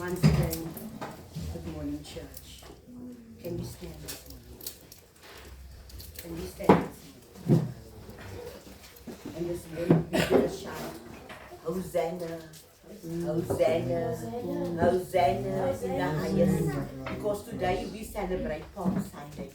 Once again, good morning, church. Can you stand this morning? Can you stand this morning? And this morning we give a shout, Hosanna, Hosanna, Hosanna in the highest. Because today we celebrate Palm Sunday.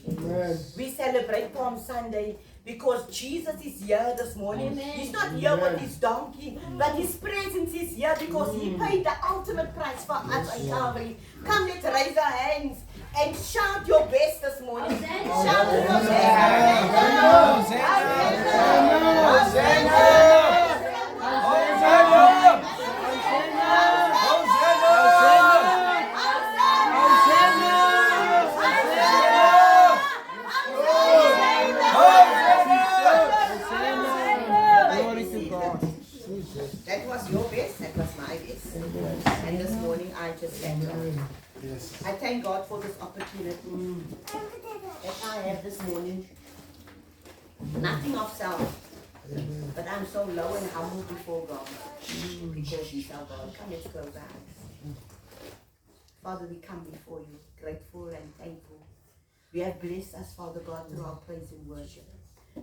We celebrate Palm Sunday because Jesus is here this morning. He's not here with his donkey, but his presence is here because he paid the ultimate price for us on Calvary. Come, let's raise our hands and shout your best this morning. Shout your best. That was your best, that was my best. And this morning I just thank God. I thank God for this opportunity that I have this morning. Nothing of self, but I'm so low and humble before God because He's our God. Come, let's close our eyes. Father, we come before you, grateful and thankful. We have blessed us, Father God, through our praise and worship,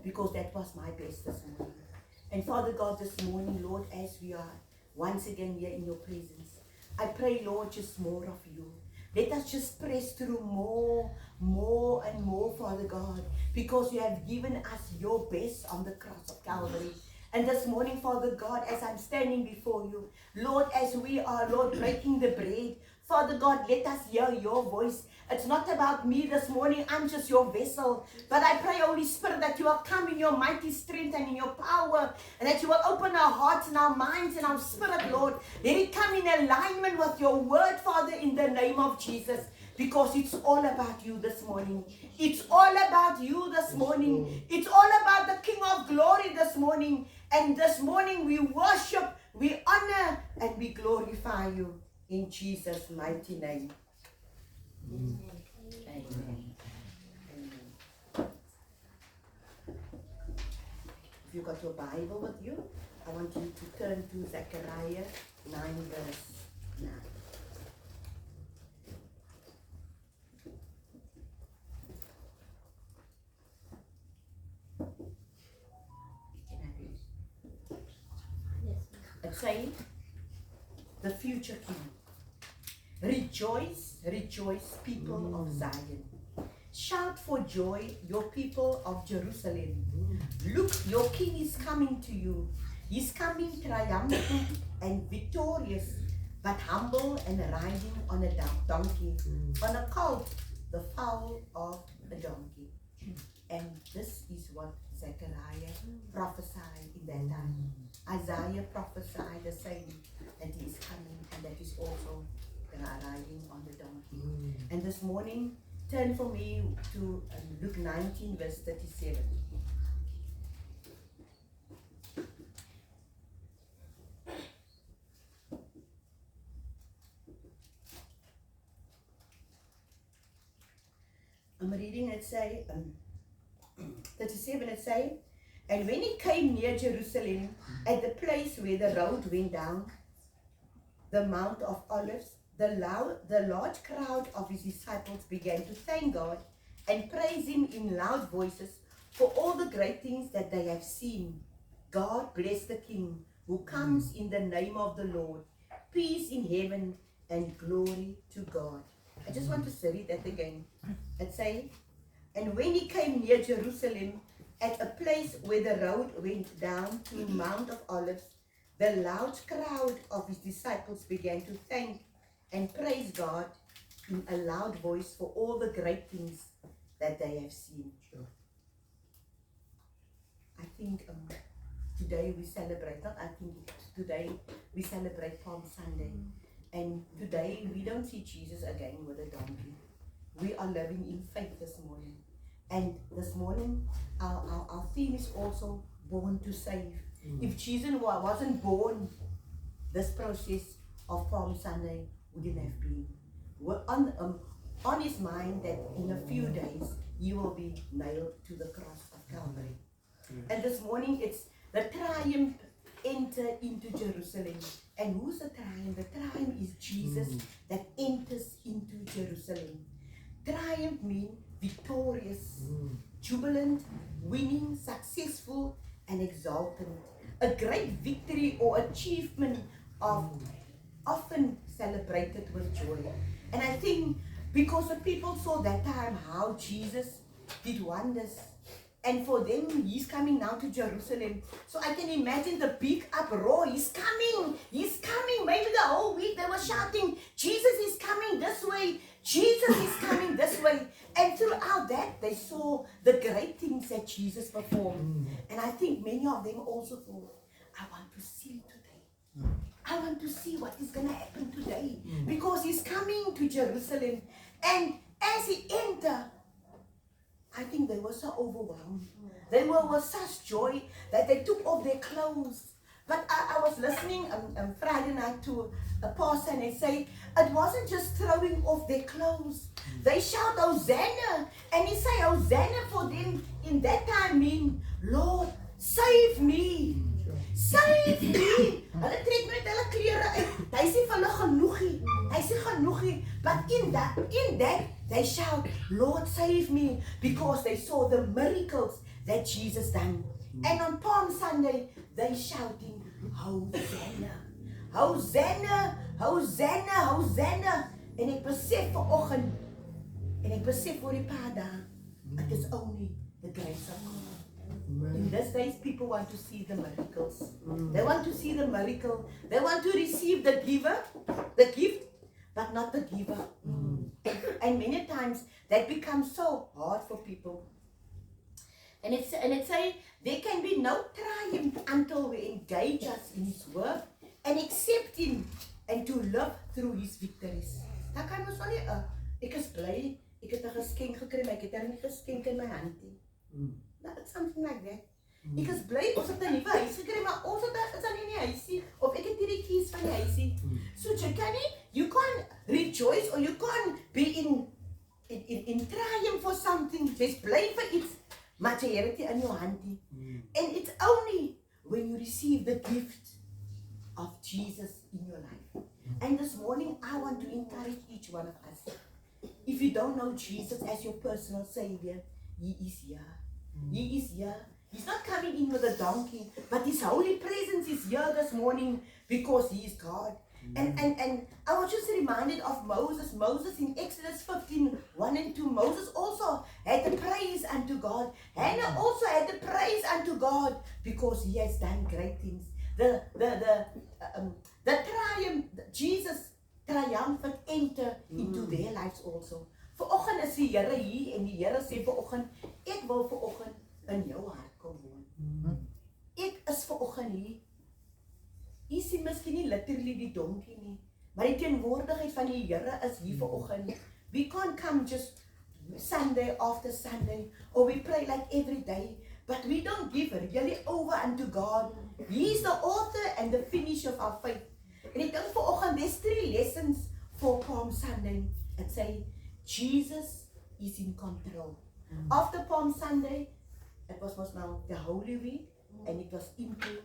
because that was my best this morning. And Father God, this morning, Lord, as we are once again here in your presence, I pray, Lord, just more of you. Let us just press through more and more, Father God, because you have given us your best on the cross of Calvary. And this morning, Father God, as I'm standing before you, Lord, as we are, Lord, breaking the bread, Father God, let us hear your voice. It's not about me this morning. I'm just your vessel. But I pray, Holy Spirit, that you will come in your mighty strength and in your power, and that you will open our hearts and our minds and our spirit, Lord. Let it come in alignment with your word, Father, in the name of Jesus. Because it's all about you this morning. It's all about you this morning. It's all about the King of Glory this morning. And this morning we worship, we honor, and we glorify you. In Jesus' mighty name. Amen. Amen. Amen. If you got your Bible with you, I want you to turn to Zechariah 9 verse 9. It says, the future king. Rejoice, rejoice, people of Zion. Shout for joy, your people of Jerusalem. Look, your king is coming to you. He's coming triumphant and victorious, but humble and riding on a donkey, on a colt, the foal of a donkey. And this is what Zechariah prophesied in that time. Isaiah prophesied the same, that he is coming and that is also riding on the donkey. And this morning, turn for me to Luke 19 verse 37. I'm reading it say, 37 it say, and when he came near Jerusalem, at the place where the road went down, the Mount of Olives, the large crowd of his disciples began to thank God and praise him in loud voices for all the great things that they have seen. God bless the King who comes in the name of the Lord. Peace in heaven and glory to God. I just want to read that again. It says, and when he came near Jerusalem, at a place where the road went down to Mount of Olives, the large crowd of his disciples began to thank and praise God in a loud voice for all the great things that they have seen. Sure. I think today we celebrate, today we celebrate Palm Sunday. And today we don't see Jesus again with a donkey. We are living in faith this morning. And this morning our theme is also born to save. If Jesus wasn't born, this process of Palm Sunday wouldn't have been. We're on his mind that in a few days he will be nailed to the cross of Calvary. And this morning it's the triumph enter into Jerusalem. And who's the triumph? The triumph is Jesus that enters into Jerusalem. Triumph means victorious, jubilant, winning, successful, and exultant. A great victory or achievement of often celebrated with joy. And I think because the people saw that time how Jesus did wonders, and for them he's coming now to Jerusalem, so I can imagine the big uproar. He's coming, maybe the whole week they were shouting, Jesus is coming this way, Jesus is coming this way. And throughout that they saw the great things that Jesus performed. And I think many of them also thought, I want to see today. I want to see what is going to happen today, because he's coming to Jerusalem. And as he entered, I think they were so overwhelmed. They were with such joy that they took off their clothes. But I was listening on Friday night to a pastor, and they say it wasn't just throwing off their clothes. They shout Hosanna, and he say Hosanna for them in that time mean, Lord, save me. Save me. Hulle trek met hulle klere uit. Hy sê vir hulle genoegie. Hy sê genoegie. But in that, they shout, Lord, save me, because they saw the miracles that Jesus done. And on Palm Sunday, they shouting, Hosanna, Hosanna, Hosanna, Hosanna. En ek besef vanoggend, en ek besef voor die paar dae, it is only the grace of God. In these days, people want to see the miracles. They want to see the miracle. They want to receive the giver, the gift, but not the giver. And many times that becomes so hard for people. And it say there can be no triumph until we engage us in His work and accept Him and to live through His victories. Dan kan ons nie, ek is bly, ek het 'n geskenk gekry, maar ek het nie geskenk in my hand nie. It's something like that. Ek is bly ons het 'n nuwe huis gekry, maar ons het dan nie 'n huisie, of ek het hierdie keys van die huisie. So you can't rejoice, or you can't be in triumph for something. Jy's bly vir iets, maar jy het dit in jou hand nie. And it's only when you receive the gift of Jesus in your life. And this morning I want to encourage each one of us. If you don't know Jesus as your personal Savior, He is here. He is here. He's not coming in with a donkey, but His Holy Presence is here this morning because He is God. And I was just reminded of Moses. Moses in Exodus 15, 1 and 2, Moses also had the praise unto God. Hannah also had the praise unto God because he has done great things. The triumph, Jesus triumphant enter into their lives also. Vanoggend is die Here hier en die Here sê vanoggend, ek wil vanoggend in jou hart kom woon. Ek is vanoggend hier. Jy sien miskien nie literally die donkie nie, maar die teenwoordigheid van die Here is hier vanoggend. We can't come just Sunday after Sunday, or we pray like every day, but we don't give really over unto God. He is the author and the finisher of our faith. En ek dink vanoggend there's 3 lessons for Palm Sunday. It say Jesus is in control. After Palm Sunday, it was now the Holy Week, and it was into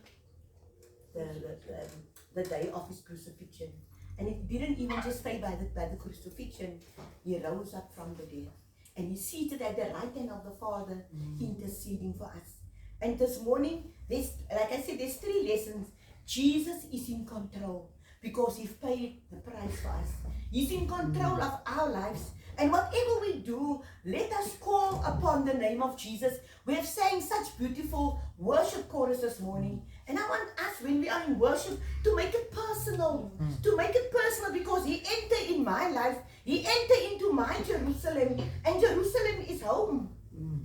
the day of His crucifixion. And it didn't even just stay by the crucifixion. He rose up from the dead. And He's seated at the right hand of the Father, interceding for us. And this morning, like I said, there's 3 lessons. Jesus is in control because He paid the price for us. He's in control of our lives. And whatever we do, let us call upon the name of Jesus. We have sang such beautiful worship chorus this morning. And I want us, when we are in worship, to make it personal. To make it personal, because He entered in my life. He entered into my Jerusalem. And Jerusalem is home.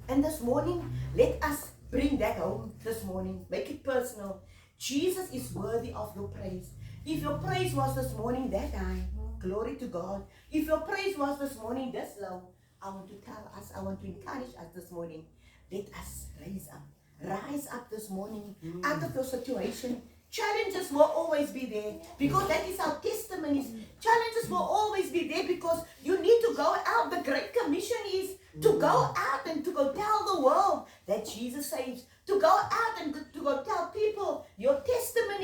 And this morning, let us bring that home this morning. Make it personal. Jesus is worthy of your praise. If your praise was this morning that high, glory to God. If your praise was this morning this low, I want to tell us, I want to encourage us this morning, let us rise up. Rise up this morning out of your situation. Challenges will always be there because that is our testimonies. Challenges will always be there because you need to go out. The Great Commission is to go out and to go tell the world that Jesus saves. To go out and to go tell people your testimony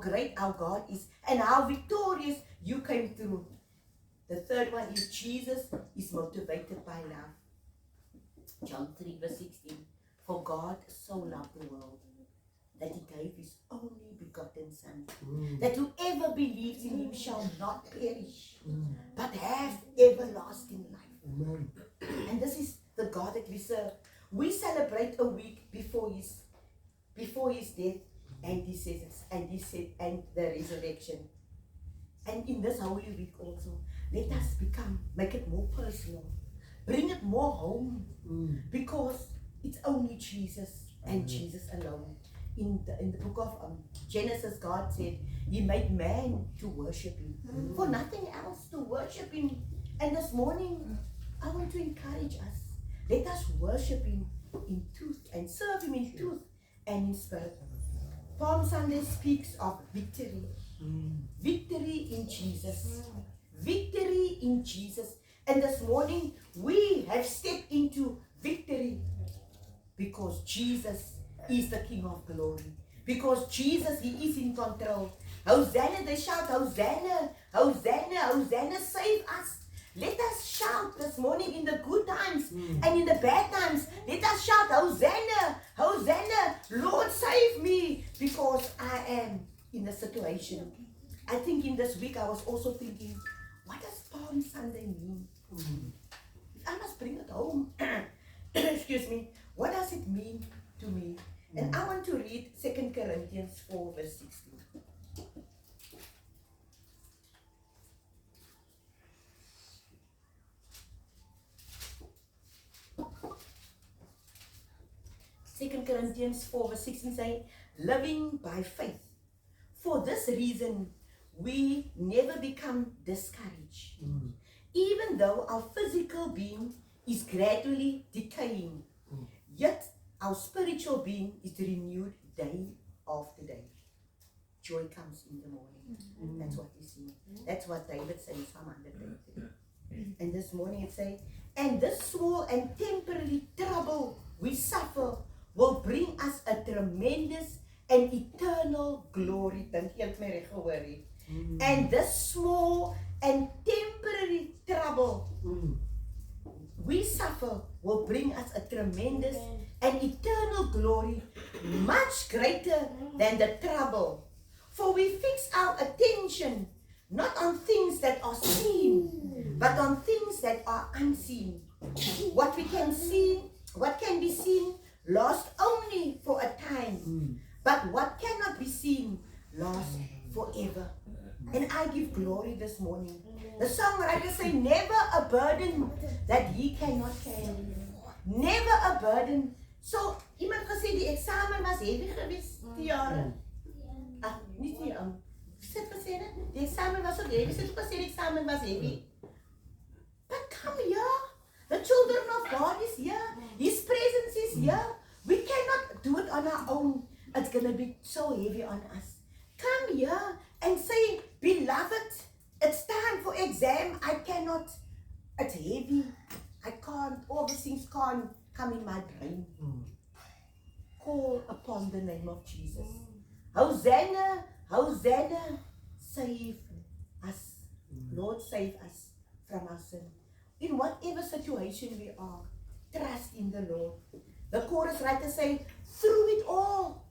great our God is and how victorious you came through. The third one is Jesus is motivated by love. John 3 verse 16. For God so loved the world that he gave his only begotten Son, that whoever believes in him shall not perish, but have everlasting life. And this is the God that we serve. We celebrate a week before his death and and the resurrection. And in this Holy Week also, let us make it more personal, bring it more home, because it's only Jesus and Jesus alone. In the book of Genesis, God said he made man to worship him, for nothing else, to worship him. And this morning I want to encourage us, let us worship him in truth and serve him in truth and in spirit. Palm Sunday speaks of victory. Victory in Jesus. Victory in Jesus. And this morning we have stepped into victory because Jesus is the King of glory. Because Jesus, he is in control. Hosanna, they shout, Hosanna, Hosanna, Hosanna, save us. Let us shout this morning in the good times and in the bad times. Let us shout, Hosanna, Hosanna, Lord save me, because I am in a situation. I think in this week I was also thinking, what does Palm Sunday mean? I must bring it home. Excuse me. What does it mean to me? And I want to read 2 Corinthians 4 verse 16. Second Corinthians 4 verse 16 saying, living by faith. For this reason, we never become discouraged. Even though our physical being is gradually decaying, yet our spiritual being is renewed day after day. Joy comes in the morning. That's what we see. That's what David says in Psalm 133. And this morning it says, and this small and temporary trouble we suffer will bring us a tremendous and eternal glory. And this small and temporary trouble we suffer will bring us a tremendous and eternal glory, much greater than the trouble. For we fix our attention not on things that are seen, but on things that are unseen. What can be seen lasts only for a time, but what cannot be seen lasts forever. And I give glory this morning. The songwriter say, never a burden that he cannot carry. Never a burden. So, iemand gesê die eksamen was heavy geweest die jare. Niet die sit gesê dit. Die eksamen was so heavy. Sit gesê die eksamen was heavy. But come here. The children of God is here. His presence is here. We cannot do it on our own. It's going to be so heavy on us. Come here and say, beloved, it's time for exam. I cannot. It's heavy. I can't. All these things can't come in my brain. Call upon the name of Jesus. Hosanna, Hosanna, save us. Lord, save us from our sin. In whatever situation we are, trust in the Lord. The chorus writer say, through it all.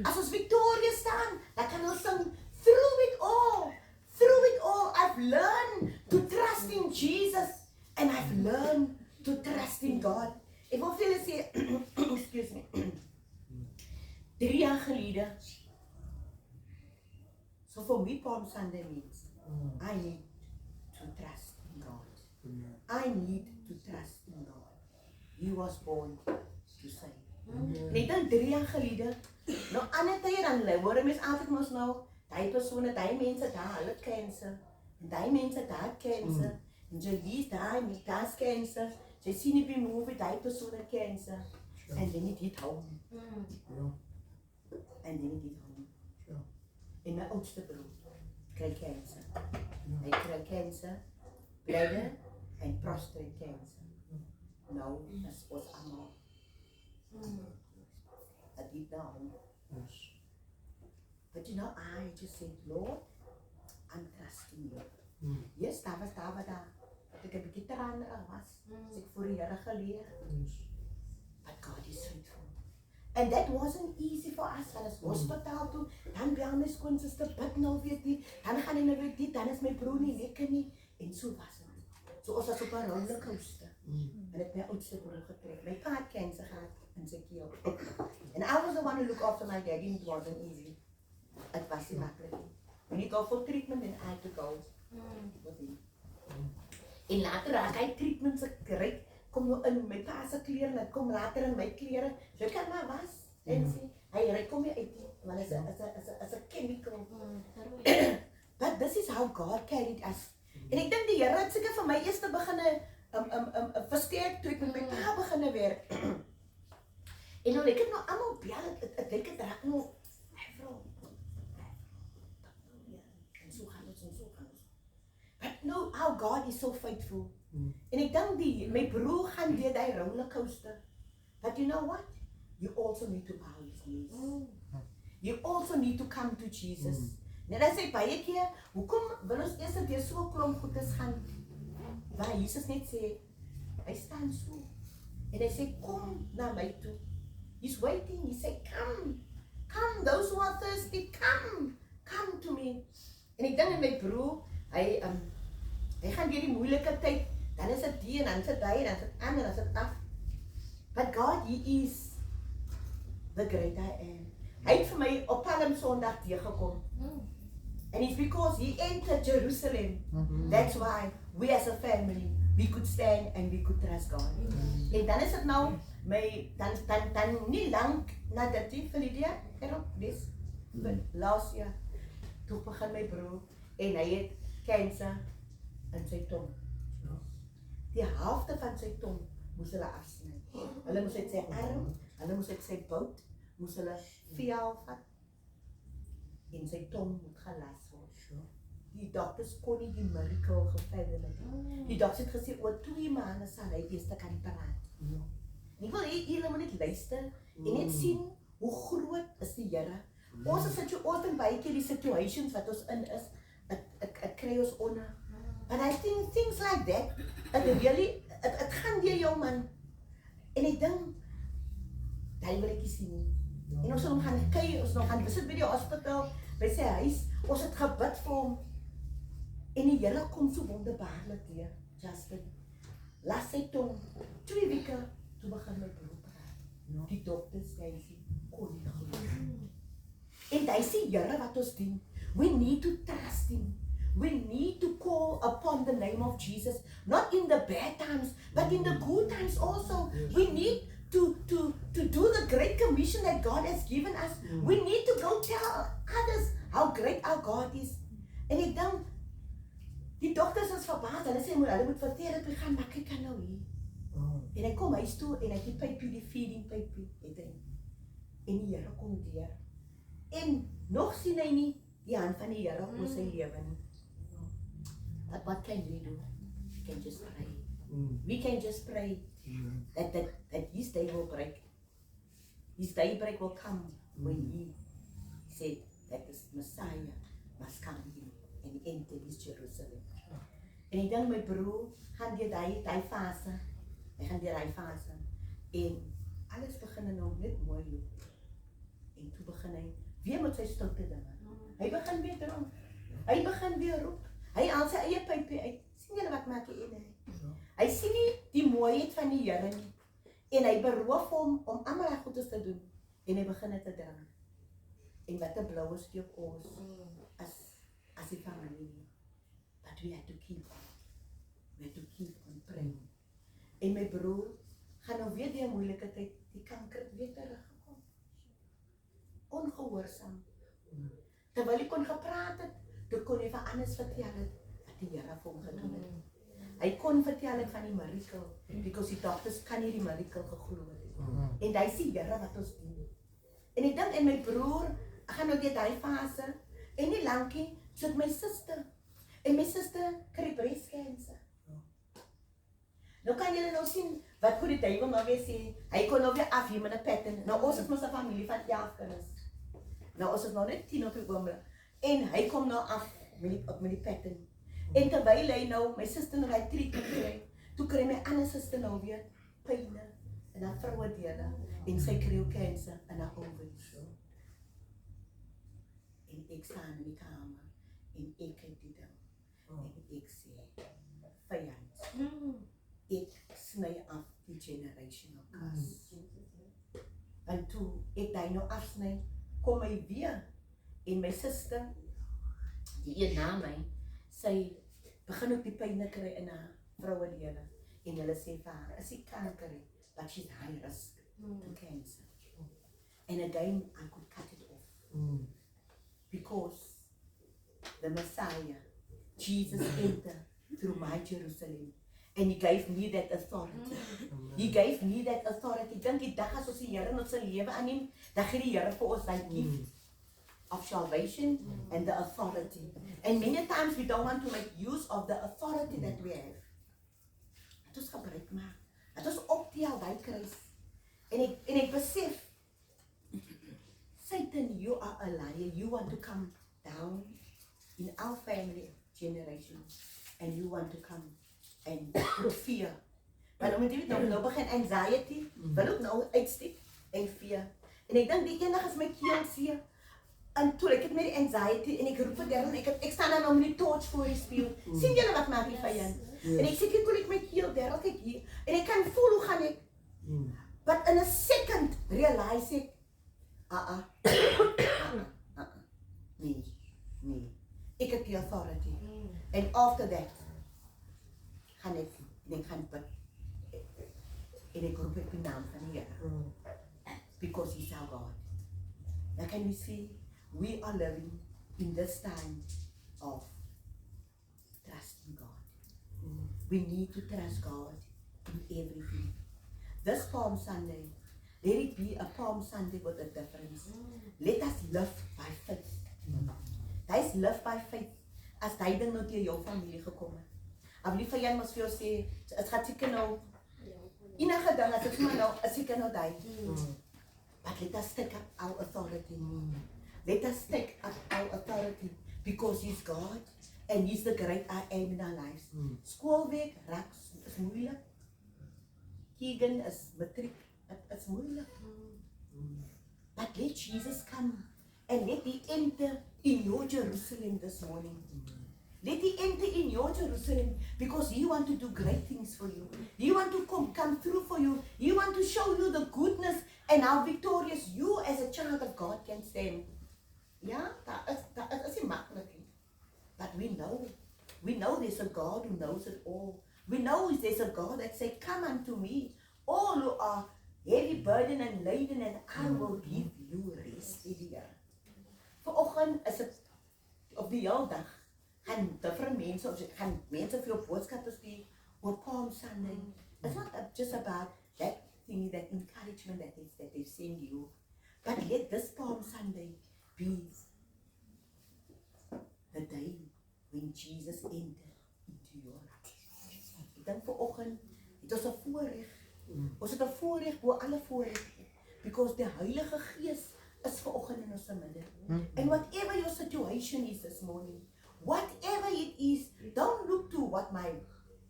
As ons victorious staan, dan kan ons sing, through it all. Through it all, I've learned to trust in Jesus. And I've learned to trust in God. Ek wil vir julle sê, excuse me, 3 jaar gelede, so for me Palm Sunday means, I need to trust in God. I need to trust in God. He was born to save. Net dan 3 jaar gelede, nou ander tye dan hoor mens altyd mos nou, die persone, die mense daar, hulle cancer, en die mense daar cancer, en jy lees daar, met daar's cancer, jy sien op die movie, die persone cancer, and then it hit home. And then it hit home. En my oudste broer kry cancer. Hy kry cancer, bladder, en prostate cancer. Nou, is ons allemaal. Het diep na hom. But you know, I just said, Lord, I'm trusting you. Yes, daar was daar. Dat ek 'n bietjie tranerig was. As ek voor die Here geleer. But God is faithful. And that wasn't easy for us. Van ons hospitaal toe, dan bel my skoonsister, bid nou weer dit, dan gaan hy nou weer dit, dan is my broer nie lekker nie. En so was het. So ons was op 'n rollercoaster. En ek my oudste broer getrek. My pa het kanker gehad in sy keel. And I was the one who looked after my daddy, and it wasn't easy. It was nie maklik nie. When he go for treatment, then I had to go with him. En later raak hy treatment se kry, kom nou in my pa se klere, en dit kom later in my klere. So kan maar was. En sê, hy kom nie uit nie, want is 'n chemical. But this is how God carried us. En ek dink die Here het seker vir my eers te begin 'n versterk toe ek met my pa begin werk. En nou ek het nou almal bel, ek dink dit raak nou, vrou. En so gaan ons. But know how God is so faithful. En ek dink my broer gaan deur daai rollercoaster. But you know what? You also need to bow his knees. You also need to come to Jesus. Net as hy baie keer, hoekom wil ons eers deur so 'n klomp goedes gaan? Waar Jesus net sê, hy staan so. En hy sê, kom na my toe. He's waiting. He said, come. Those who are thirsty, come to me. En ek dink in my broer, hy gaan deur die moeilike tyd, dan is dit die en dan is dit daai en dan is dit aan en dan is dit af. But God, he is the great I am. Hy het vir my op Palm Sondag teëgekom. And it's because he entered Jerusalem. That's why we as a family, we could stand and we could trust God. En dan is dit nou, dan nie lank na dit vir die dis, last year, toe begin my broer, en hy het kanker in sy tong. Die helfte van sy tong moes hulle afsny. Hulle moes uit sy arm, hulle moes uit sy bout, moes hulle vel vat, en sy tong moet gelas word. Die dokters kon nie die miracle geverderlik nie. Die dokters het gesê, oor 2 maande sal hy eers kan praat. Ek wil julle moet net luister en net sien hoe groot is die Here. Ons is baie keer die situations wat ons in is, het kry ons onder. But I think things like that, het gaan deur jou man. En ek dink, daai wil ek nie sien nie. En ons sal hom gaan kyk, ons nog gaan visit by die hospitaal, by sy huis, ons het gebid vir hom. En die Here kom so wonderbaarlik deur, Justin. Las sy tong, 2 weke, toe begin my broer praat. Die dokters sê, kon nie glo. En hy sê, Here wat ons dien, we need to trust him. We need to call upon the name of Jesus, not in the bad times, but in the good times also. We need to do the great commission that God has given us. We need to go tell others how great our God is. En ek dink, die dokters is verbaas, hulle sê, hulle moet vir therapie gaan, maar kyk nou hier. En hy kom huis toe, en hy het die pypie, die feeding pypie, en die Here kom deur. En nog sien hy nie die hand van die Here oor sy lewe nie. But what can we do? We can just pray. We can just pray that his day will break. His daybreak will come when he said that the Messiah must come in and enter his Jerusalem. En ek dink my broer gaan deur daai fase. Hy gaan deur daai fase. En alles begin nou net mooi loop. En toe begin hy weer met sy stoute dinge. Hy begin weer dronk. Hy begin weer roep. Hy haal sy eie pypie uit. Sien julle wat maak hy? Hy sien nie die mooiheid van die Here nie. En hy beroof hom om almal reg goedes te doen. En hy begin dit te drink. En wat 'n bloue steek ons as die familie. But we had to keep on. We had to keep on praying. En my broer gaan nou weer die moeilike tyd, die kanker het weer teruggekom. Ongehoorsaam. Terwyl hy kon gepraat het, toe kon hy vir anders vertel het wat die Here vir hom gedoen het. Hy kon vertel het van die miracle, because die dokters kan nie die miracle geglo het. En hy sê Here wat ons doen. En ek dink en my broer gaan nou deur daai fase en nie lankie sit my suster. En my suster kry breast cancer. Nou kan julle nou sien wat goed die duiwel nou weer sê. Hy kon nou weer af hier met 'n pattern. Nou ons het mos 'n familie van 11 kinders. Nou ons is nou net 10 op die oomblik. En hy kom nou af met die pattern. En terwyl hy nou, my suster nou hy treatment kry, toe kry my ander suster nou weer pyne in haar vrouedele en sy kry ook cancer in haar ovaries. En ek staan in die kamer en ek kyk die ding en ek sê, vyand, ek sny af die generational curse. En toe ek die nou afsny, kom hy weer en my suster, die een na my, sy begin ook die pyne kry in haar vrouedele en hulle sê vir haar, is die kanker, but she's high risk to cancer. And again, I could cut it off. Because the Messiah, Jesus entered through my Jerusalem. And he gave me that authority. He gave me that authority. Dink die dag as ons die Here in ons lewe aanneem, dan gee die Here vir ons daai gift of salvation and the authority. And many times we don't want to make use of the authority that we have. Het ons gebruik maak. Het ons optel daai kruis. En ek besef, Satan, you are a liar. You want to come down in our family generation. And you want to come and put fear. Maar nou moet jy weet, nou begin anxiety, wil ook nou uitsteek en fear. En ek dink die enige is my keel seer. En toe ek het met die anxiety en ek roep vir Darren, ek staan dan nou met die torch voor die spieël. Sien julle wat maak die vyand? En ek sê toe ek my keel, Darren, kyk hier. En ek kan voel hoe gaan ek. But in a second realize ek, nee. Ek het die authority. And after that, gaan ek gaan bid. En ek roep op die naam van die Here. Because he's our God. Now can we see, we are living in this time of trusting God. We need to trust God in everything. This Palm Sunday, let it be a Palm Sunday with a difference. Let us live by faith. That is live by faith. As die ding nou deur jou familie gekom het. Of die vyand mos vir jou sê, het gaat seker nou, enige ding, as het maar nou, is seker nou die. But let us take up our authority. Let us take up our authority because he's God and he's the great I am in our lives. Schoolweek, raks, is moeilijk. Keegan is matriek, het is moeilijk. But let Jesus come and let he enter in your Jerusalem this morning. Let he enter in your Jerusalem because he want to do great things for you. He want to come through for you. He want to show you the goodness and how victorious you as a child of God can stand. Ja, dat is nie makkelijk. But we know there's a God who knows it all. We know there's a God that say, come unto me, all who are heavy burden and laden, and I will give you rest. Vanoggend is het op die hele dag. Gaan different mense, of gaan mense vir jou boodskappe stuur oor Palm Sunday. It's not just about that thing, that encouragement that they send you. But let this Palm Sunday be the day when Jesus entered into your life. Ek dink vanoggend het ons 'n voorreg. Ons het 'n voorreg bo alle voorregte. Because the Heilige Gees is vanoggend in ons midde. And whatever your situation is this morning, whatever it is, don't look to what my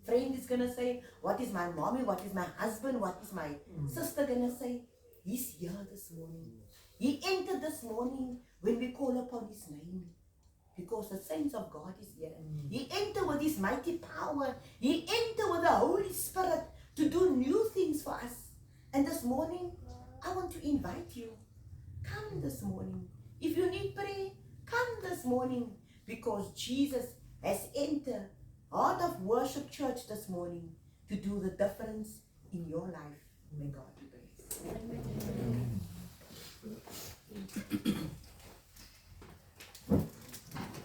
friend is going to say, what is my mommy, what is my husband, what is my sister going to say. He's here this morning. He entered this morning when we call upon his name. Because the saints of God is here. He entered with his mighty power. He entered with the Holy Spirit to do new things for us. And this morning, I want to invite you. Come this morning. If you need prayer, come this morning. Because Jesus has entered Heart of Worship Church this morning to do the difference in your life. May God be praised.